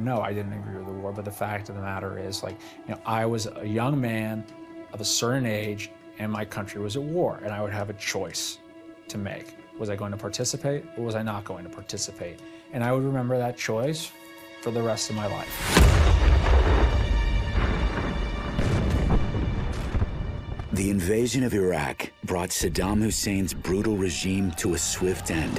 No, I didn't agree with the war, but the fact of the matter is, like, I was a young man of a certain age, and my country was at war, and I would have a choice to make. Was I going to participate, or was I not going to participate? And I would remember that choice for the rest of my life. The invasion of Iraq brought Saddam Hussein's brutal regime to a swift end.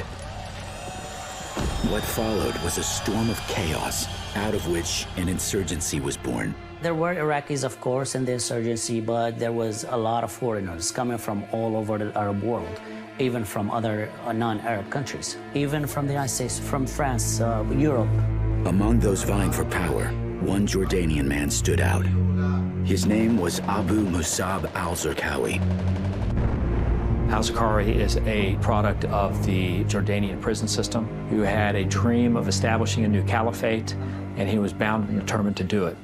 What followed was a storm of chaos, out of which an insurgency was born. There were Iraqis, of course, in the insurgency, but there was a lot of foreigners coming from all over the Arab world, even from other non-Arab countries, even from the United States, from France, Europe. Among those vying for power, one Jordanian man stood out. His name was Abu Musab al-Zarqawi. Al-Zarqawi is a product of the Jordanian prison system, who had a dream of establishing a new caliphate, and he was bound and determined to do it.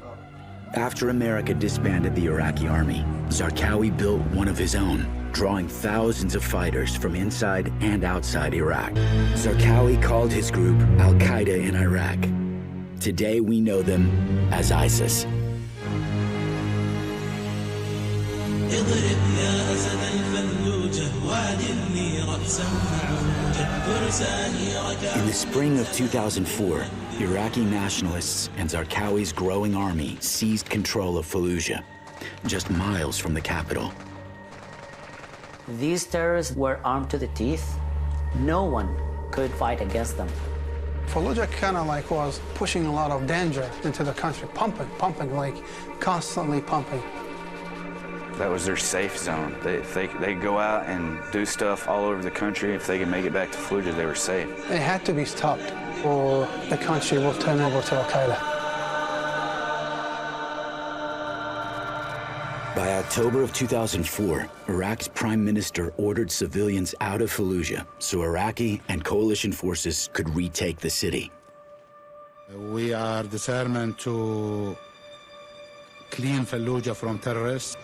After America disbanded the Iraqi army, Zarqawi built one of his own, drawing thousands of fighters from inside and outside Iraq. Zarqawi called his group Al-Qaeda in Iraq. Today we know them as ISIS. In the spring of 2004, Iraqi nationalists and Zarqawi's growing army seized control of Fallujah, just miles from the capital. These terrorists were armed to the teeth. No one could fight against them. Fallujah kind of like was pushing a lot of danger into the country, pumping, like constantly pumping. That was their safe zone. They go out and do stuff all over the country. If they could make it back to Fallujah, they were safe. It had to be stopped, or the country will turn over to Al-Qaeda. By October of 2004, Iraq's prime minister ordered civilians out of Fallujah so Iraqi and coalition forces could retake the city. We are determined to clean Fallujah from terrorists.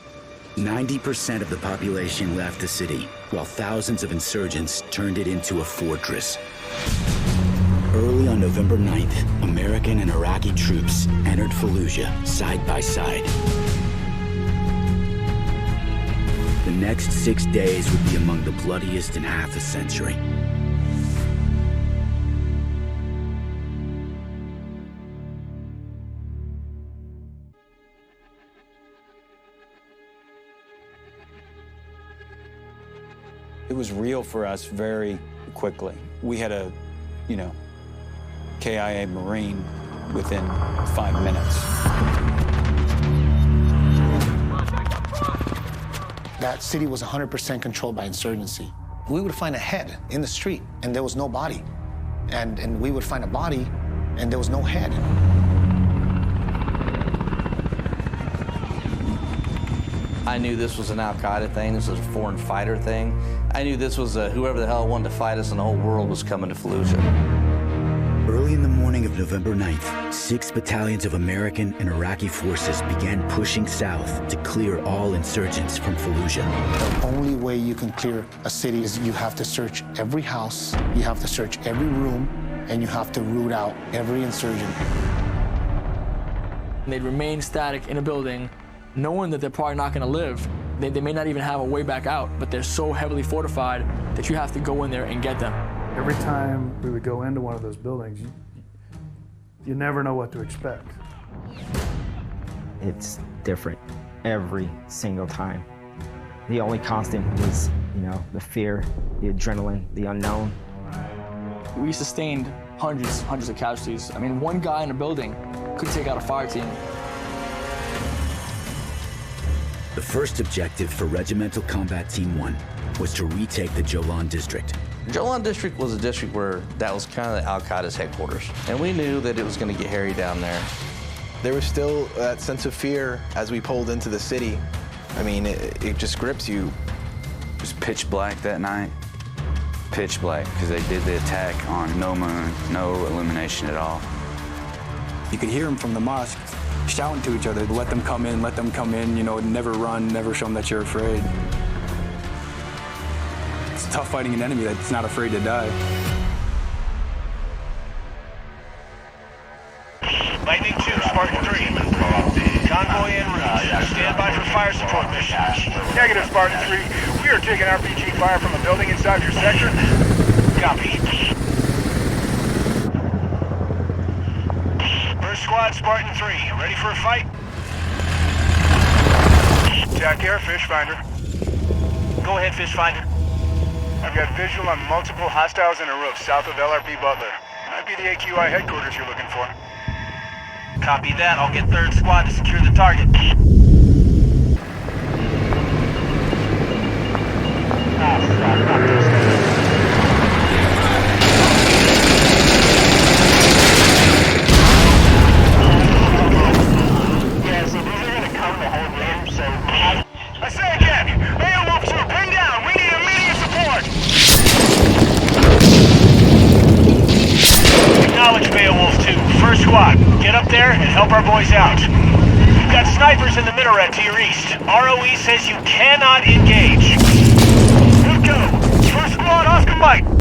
90% of the population left the city, while thousands of insurgents turned it into a fortress. Early on November 9th, American and Iraqi troops entered Fallujah side by side. The next 6 days would be among the bloodiest in half a century. It was real for us very quickly. We had a, KIA Marine within 5 minutes. That city was 100% controlled by insurgency. We would find a head in the street, and there was no body. And we would find a body, and there was no head. I knew this was an Al-Qaeda thing, this was a foreign fighter thing. I knew this was whoever the hell wanted to fight us in the whole world was coming to Fallujah. Early in the morning of November 9th, 6 battalions of American and Iraqi forces began pushing south to clear all insurgents from Fallujah. The only way you can clear a city is you have to search every house, you have to search every room, and you have to root out every insurgent. They'd remain static in a building, knowing that they're probably not going to live. They may not even have a way back out, but they're so heavily fortified that you have to go in there and get them. Every time we would go into one of those buildings, you never know what to expect. It's different every single time. The only constant was, the fear, the adrenaline, the unknown. We sustained hundreds of casualties. I mean, one guy in a building could take out a fire team. The first objective for Regimental Combat Team 1 was to retake the Jolan district. Jolan district was a district where that was kind of the Al-Qaeda's headquarters. And we knew that it was going to get hairy down there. There was still that sense of fear as we pulled into the city. I mean, it just grips you. It was pitch black that night. Pitch black, because they did the attack on no moon, no illumination at all. You could hear them from the mosque shouting to each other, let them come in, never run, never show them that you're afraid. It's tough fighting an enemy that's not afraid to die. Lightning 2, Spartan 3. Convoy en route. Stand by for fire support mission. Negative, Spartan 3. We are taking RPG fire from a building inside your sector. Copy. First squad, Spartan 3. Ready for a fight? Jack Air, Fish Finder. Go ahead, Fish Finder. I've got visual on multiple hostiles in a roof south of LRP Butler. Might be the AQI headquarters you're looking for. Copy that. I'll get 3rd squad to secure the target. Yeah, so these are gonna come the whole game, so... I say again, Beowulf 2, pin down! We need immediate support! Acknowledge Beowulf 2. First squad, get up there and help our boys out. You've got snipers in the minaret to your east. ROE says you cannot engage.